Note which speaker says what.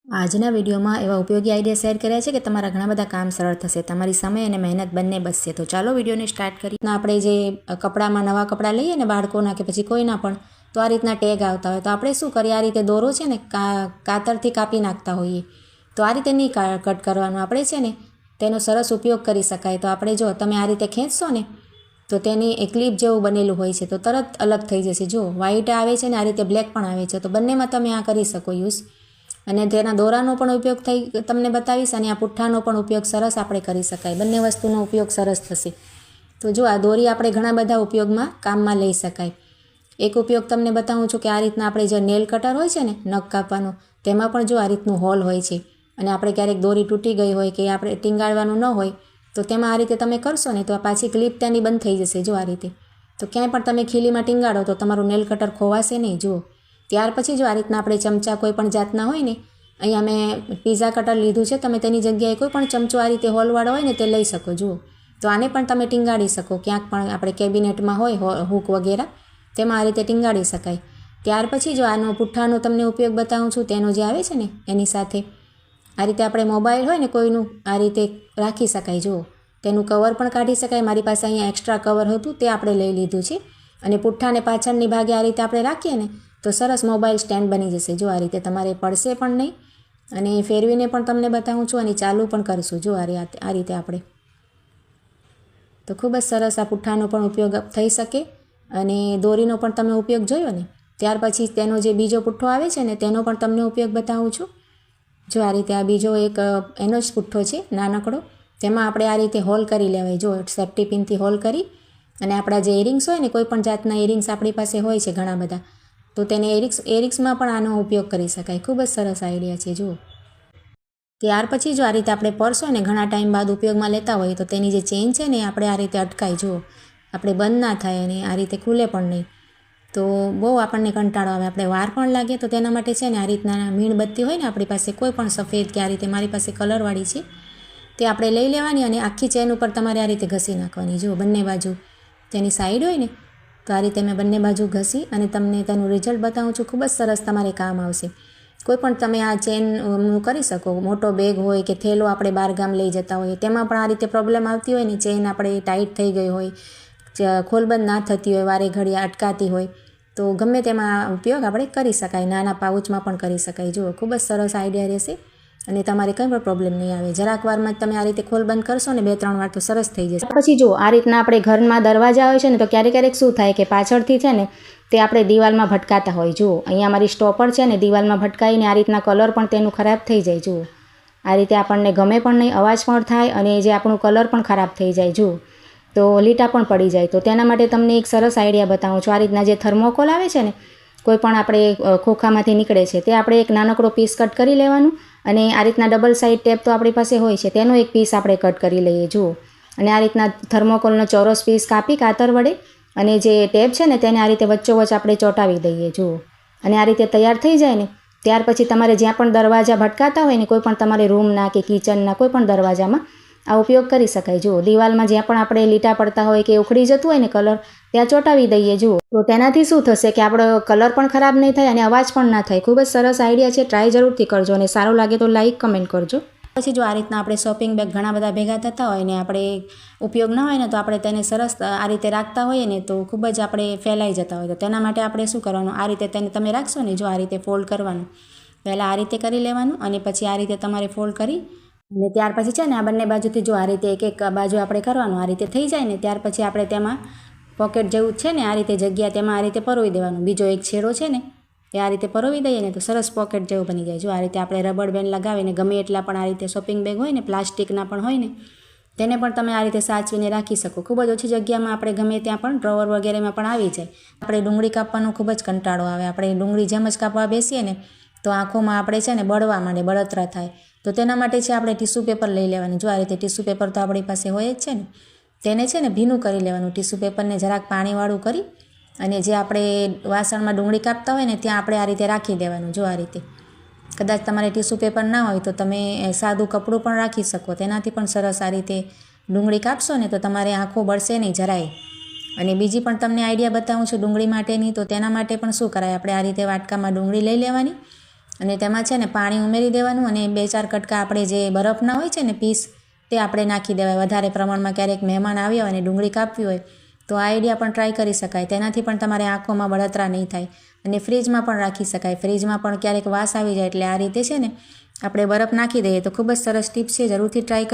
Speaker 1: આજના વિડીયોમાં એવા ઉપયોગી આઈડિયા શેર કર્યા છે કે તમારા ઘણા બધા કામ સરળ થશે, તમારી સમય અને મહેનત બંને બચશે। તો ચાલો વિડીયોને સ્ટાર્ટ કરીએ। આપણે જે કપડામાં નવા કપડાં લઈએ ને બાળકોના કે પછી કોઈના પણ, તો આ રીતના ટેગ આવતા હોય તો આપણે શું કરીએ, આ રીતે દોરો છે ને કાતરથી કાપી નાખતા હોઈએ, તો આ રીતે નહીં કટ કરવાનું, આપણે છે ને તેનો સરસ ઉપયોગ કરી શકાય। તો આપણે જો તમે આ રીતે ખેંચશો ને તો તેની એક ક્લિપ જેવું બનેલું હોય છે, તો તરત અલગ થઈ જશે। જો વ્હાઈટ આવે છે ને આ રીતે બ્લેક પણ આવે છે, તો બંનેમાં તમે આ કરી શકો યુઝ। અને તેના દોરાનો પણ ઉપયોગ તમને બતાવીશ, અને આ પુઠ્ઠાનો પણ ઉપયોગ સરસ આપણે કરી શકાય, બંને વસ્તુનો ઉપયોગ સરસ થશે। તો જો આ દોરી આપણે ઘણા બધા ઉપયોગમાં કામમાં લઈ શકાય। એક ઉપયોગ તમને બતાવું છું કે આ રીતના આપણે જે નેલ કટર હોય છે ને નખ કાપવાનો, તેમાં પણ જો આ રીતનું હોલ હોય છે, અને આપણે ક્યારેક દોરી તૂટી ગઈ હોય કે આપણે ટીંગાળવાનું ન હોય તો તેમાં આ રીતે તમે કરશો ને તો આ પાછી ક્લિપ ત્યાંની બંધ થઈ જશે। જો આ રીતે, તો ક્યાંય પણ તમે ખીલીમાં ટીંગાળો તો તમારું નેલ કટર ખોવાશે નહીં। જુઓ, ત્યાર પછી જો આ રીતના આપણે ચમચા કોઈ પણ જાતના હોય ને, અહીંયા મેં પીઝા કટર લીધું છે, તમે તેની જગ્યાએ કોઈ પણ ચમચો આ રીતે હોલવાળો હોય ને તે લઈ શકો। જુઓ, તો આને પણ તમે ટીંગાળી શકો, ક્યાંક પણ આપણે કેબિનેટમાં હોય હૂક વગેરે તેમાં આ રીતે ટીંગાળી શકાય। ત્યાર પછી જો આનો પુઠ્ઠાનો તમને ઉપયોગ બતાવું છું, તેનો જે આવે છે ને એની સાથે આ રીતે આપણે મોબાઈલ હોય ને કોઈનું આ રીતે રાખી શકાય। જુઓ, તેનું કવર પણ કાઢી શકાય, મારી પાસે અહીંયા એક્સ્ટ્રા કવર હતું તે આપણે લઈ લીધું છે, અને પુઠ્ઠાને પાછળની ભાગે આ રીતે આપણે રાખીએ ને તો સરસ મોબાઈલ સ્ટેન્ડ બની જશે। જો આ રીતે તમારે પડશે પણ નહીં, અને ફેરવીને પણ તમને બતાવું છું અને ચાલુ પણ કરીશું। જો આ રીતે આપણે, તો ખૂબ જ સરસ આ પુઠ્ઠાનો પણ ઉપયોગ થઈ શકે, અને દોરીનો પણ તમે ઉપયોગ જોયો ને। ત્યાર પછી તેનો જે બીજો પુઠ્ઠો આવે છે ને તેનો પણ તમને ઉપયોગ બતાવું છું। જો આ રીતે આ બીજો એક એનો જ પુઠ્ઠો છે નાનકડો, તેમાં આપણે આ રીતે હોલ કરી લેવાય। જો સેફ્ટી પિનથી હોલ કરી, અને આપણા જે ઇયરિંગ્સ હોય ને કોઈ પણ જાતના ઇયરિંગ્સ આપણી પાસે હોય છે ઘણા બધા, તો તેને એરિક્સમાં પણ આનો ઉપયોગ કરી શકાય। ખૂબ જ સરસ આઈડિયા છે। જુઓ, ત્યાર પછી જો આ રીતે આપણે પર્સ હોય ને ઘણા ટાઈમ બાદ ઉપયોગમાં લેતા હોઈએ તો તેની જે ચેઇન છે ને આપણે આ રીતે અટકાય। જુઓ, આપણે બંધ ના થાય અને આ રીતે ખુલે પણ નહીં, તો બહુ આપણને કંટાળો આવે, આપણે વાર પણ લાગે, તો તેના માટે છે ને આ રીતના મીણબત્તી હોય ને આપણી પાસે કોઈ પણ સફેદ કે આ રીતે મારી પાસે કલરવાળી છે, તે આપણે લઈ લેવાની અને આખી ચેન ઉપર તમારે આ રીતે ઘસી નાખવાની। જુઓ, બંને બાજુ તેની સાઈડ હોય ને તો આ રીતે મેં બંને બાજુ ઘસી અને તમને તેનું રિઝલ્ટ બતાવું છું। ખૂબ જ સરસ તમારે કામ આવશે। કોઈ પણ તમે આ ચેન કરી શકો, મોટો બેગ હોય કે થેલો આપણે બહારગામ લઈ જતા હોઈએ તેમાં પણ આ રીતે પ્રોબ્લેમ આવતી હોય ને, ચેન આપણે ટાઈટ થઈ ગઈ હોય, ખોલબંધ ના થતી હોય, વારે ઘડીએ અટકાતી હોય, તો ગમે તેમાં ઉપયોગ આપણે કરી શકાય, નાના પાઉચમાં પણ કરી શકાય। જુઓ, ખૂબ જ સરસ આઈડિયા રહેશે, અને તમારે કંઈ પણ પ્રોબ્લેમ નહીં આવે। જરાક વારમાં જ તમે આ રીતે ખોલબંધ કરશો ને 2-3 વાર તો સરસ થઈ જશે। પછી જો આ રીતના આપણે ઘરમાં દરવાજા હોય છે ને તો ક્યારેક શું થાય કે પાછળથી છે ને તે આપણે દિવાલમાં ભટકાતા હોય। જુઓ, અહીંયા મારી સ્ટોપર છે ને દિવાલમાં ભટકાઈને આ રીતના કલર પણ તેનું ખરાબ થઈ જાય। જુઓ, આ રીતે આપણને ગમે પણ નહીં, અવાજ પણ થાય, અને જે આપણું કલર પણ ખરાબ થઈ જાય। જુઓ, તો લીટા પણ પડી જાય। તો તેના માટે તમને એક સરસ આઈડિયા બતાવું છું। આ રીતના જે થર્મોકોલ આવે છે ને, કોઈ પણ આપણે ખોખામાંથી નીકળે છે, તે આપણે એક નાનકડો પીસ કટ કરી લેવાનું, અને આ રીતના ડબલ સાઈડ ટેપ તો આપણી પાસે હોય છે, તેનો એક પીસ આપણે કટ કરી લઈએ। જુઓ, અને આ રીતના થર્મોકોલનો ચોરસ પીસ કાપી કાતર વડે, અને જે ટેપ છે ને તેને આ રીતે વચ્ચોવચ્ચ આપણે ચોંટાવી દઈએ। જુઓ, અને આ રીતે તૈયાર થઈ જાય ને ત્યાર પછી તમારે જ્યાં પણ દરવાજા ભટકાતા હોય ને, કોઈ પણ તમારે રૂમના કે કિચનના કોઈ પણ દરવાજામાં આ ઉપયોગ કરી શકાય। જુઓ, દિવાલમાં જ્યાં પણ આપણે લીટા પડતા હોય કે ઉખડી જતું હોય ને કલર, ત્યાં ચોંટાવી દઈએ। જુઓ, તો તેનાથી શું થશે કે આપણો કલર પણ ખરાબ નહીં થાય અને અવાજ પણ ના થાય। ખૂબ જ સરસ આઈડિયા છે, ટ્રાય જરૂરથી કરજો, અને સારું લાગે તો લાઈક કમેન્ટ કરજો। પછી જો આ રીતના આપણે શોપિંગ બેગ ઘણા બધા ભેગા થતા હોય ને આપણે ઉપયોગ ના હોય ને, તો આપણે તેને સરસ આ રીતે રાખતા હોઈએ ને તો ખૂબ જ આપણે ફેલાઈ જતા હોય, તો તેના માટે આપણે શું કરવાનું, આ રીતે તેને તમે રાખશો ને, જો આ રીતે ફોલ્ડ કરવાનું, પહેલાં આ રીતે કરી લેવાનું, અને પછી આ રીતે તમારે ફોલ્ડ કરી, અને ત્યાર પછી છે ને આ બંને બાજુથી જો આ રીતે એક બાજુ આપણે કરવાનું, આ રીતે થઈ જાય ને ત્યાર પછી આપણે તેમાં પોકેટ જેવું છે ને આ રીતે જગ્યા તેમાં આ રીતે પરોવી દેવાનું, બીજો એક છેડો છે ને એ આ રીતે પરોવી દઈએ ને તો સરસ પોકેટ જેવું બની જાય। જો આ રીતે આપણે રબર બેન્ડ લગાવીને ગમે એટલા પણ આ રીતે શોપિંગ બેગ હોય ને, પ્લાસ્ટિકના પણ હોય ને, તેને પણ તમે આ રીતે સાચવીને રાખી શકો। ખૂબ જ ઓછી જગ્યામાં આપણે ગમે ત્યાં પણ ડ્રોવર વગેરેમાં પણ આવી જાય। આપણે ડુંગળી કાપવાનો ખૂબ જ કંટાળો આવે, આપણે ડુંગળી જેમ જ કાપવા બેસીએ ને તો આંખોમાં આપણે છે ને બળવા માંડે, બળતરા થાય, તો તેના માટે છે આપણે ટીશ્યુ પેપર લઈ લેવાનું। જો આ રીતે ટીશ્યુ પેપર તો આપણી પાસે હોય જ છે ને, તેને છે ને ભીનું કરી લેવાનું, ટીશ્યુ પેપરને જરાક પાણીવાળું કરી, અને જે આપણે વાસણમાં ડુંગળી કાપતા હોય ને ત્યાં આપણે આ રીતે રાખી દેવાનું। જો આ રીતે, કદાચ તમારે ટીશ્યુ પેપર ના હોય તો તમે સાદું કપડું પણ રાખી શકો, તેનાથી પણ સરસ આ રીતે ડુંગળી કાપશો ને તો તમારે આંખો બળશે નહીં જરાય। અને બીજી પણ તમને આઈડિયા બતાવું છું ડુંગળી માટેની, તો તેના માટે પણ શું કરાય, આપણે આ રીતે વાટકામાં ડુંગળી લઈ લેવાની, અને તેમાં છે ને પાણી ઉમેરી દેવાનું અને 2-4 કટકા આપણે જે બરફના હોય છે ને પીસ તે આપણે નાખી દેવાય. વધારે પ્રમાણમાં ક્યારેક મહેમાન આવ્યા હોય અને ડુંગળી કાપવી હોય તો આ આઈડિયા પણ ટ્રાય કરી શકાય. તેનાથી પણ તમારે આંખોમાં બળતરા નહીં થાય અને ફ્રીજમાં પણ રાખી શકાય. ફ્રીજમાં પણ ક્યારેક વાસ આવી જાય એટલે આ રીતે છે ને આપણે બરફ નાખી દઈએ તો ખૂબ જ સરસ ટીપ છે, જરૂરથી ટ્રાય કરજો.